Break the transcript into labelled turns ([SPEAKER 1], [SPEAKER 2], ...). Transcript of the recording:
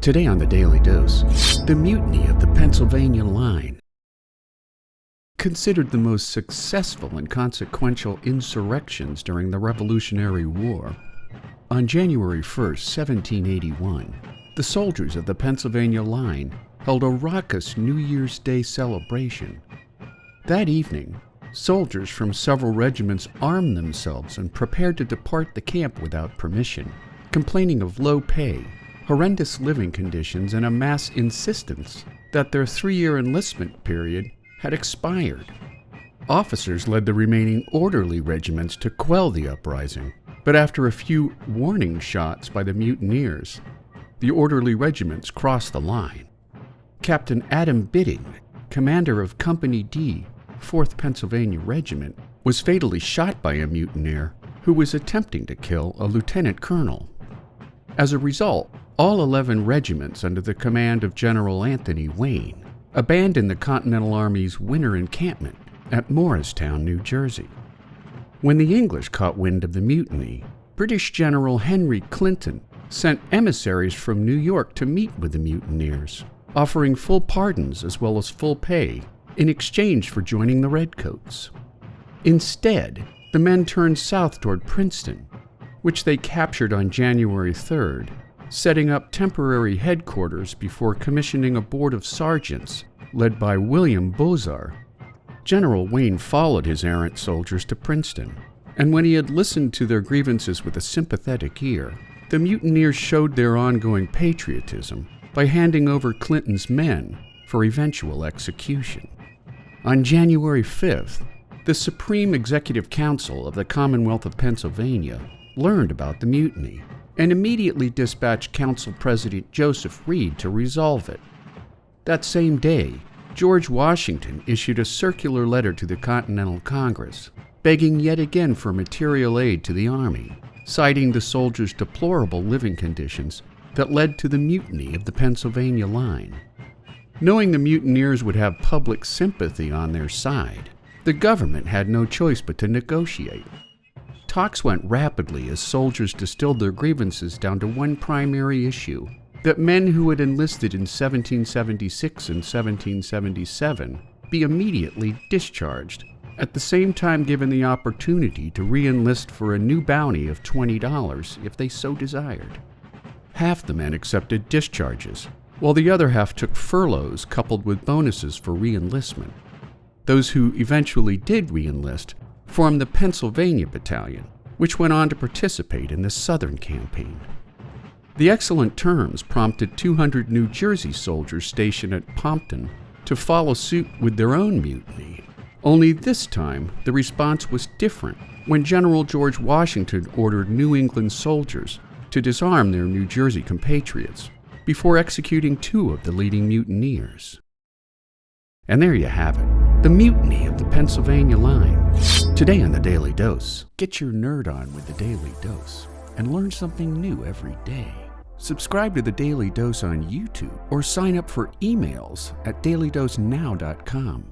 [SPEAKER 1] Today on the Daily Dose, the mutiny of the Pennsylvania line. Considered the most successful and consequential insurrections during the Revolutionary War, on January 1, 1781, the soldiers of the Pennsylvania line held a raucous New Year's Day celebration. That evening, soldiers from several regiments armed themselves and prepared to depart the camp without permission, complaining of low pay, horrendous living conditions, and a mass insistence that their 3-year enlistment period had expired. Officers led the remaining orderly regiments to quell the uprising, but after a few warning shots by the mutineers, the orderly regiments crossed the line. Captain Adam Bidding, commander of Company D, 4th Pennsylvania Regiment, was fatally shot by a mutineer who was attempting to kill a lieutenant colonel. As a result, all 11 regiments under the command of General Anthony Wayne abandoned the Continental Army's winter encampment at Morristown, New Jersey. When the English caught wind of the mutiny, British General Henry Clinton sent emissaries from New York to meet with the mutineers, offering full pardons as well as full pay in exchange for joining the Redcoats. Instead, the men turned south toward Princeton, which they captured on January 3rd, setting up temporary headquarters before commissioning a board of sergeants led by William Bozar. General Wayne followed his errant soldiers to Princeton, and when he had listened to their grievances with a sympathetic ear, the mutineers showed their ongoing patriotism by handing over Clinton's men for eventual execution. On January 5th, the Supreme Executive Council of the Commonwealth of Pennsylvania learned about the mutiny and immediately dispatched Council President Joseph Reed to resolve it. That same day, George Washington issued a circular letter to the Continental Congress, begging yet again for material aid to the Army, citing the soldiers' deplorable living conditions that led to the mutiny of the Pennsylvania line. Knowing the mutineers would have public sympathy on their side, the government had no choice but to negotiate. Talks went rapidly as soldiers distilled their grievances down to one primary issue: that men who had enlisted in 1776 and 1777 be immediately discharged, at the same time given the opportunity to re-enlist for a new bounty of $20 if they so desired. Half the men accepted discharges, while the other half took furloughs coupled with bonuses for re-enlistment. Those who eventually did re-enlist formed the Pennsylvania Battalion, which went on to participate in the Southern Campaign. The excellent terms prompted 200 New Jersey soldiers stationed at Pompton to follow suit with their own mutiny. Only this time, the response was different when General George Washington ordered New England soldiers to disarm their New Jersey compatriots before executing 2 of the leading mutineers. And there you have it, the mutiny of the Pennsylvania line. Today on the Daily Dose, get your nerd on with the Daily Dose and learn something new every day. Subscribe to the Daily Dose on YouTube or sign up for emails at dailydosenow.com.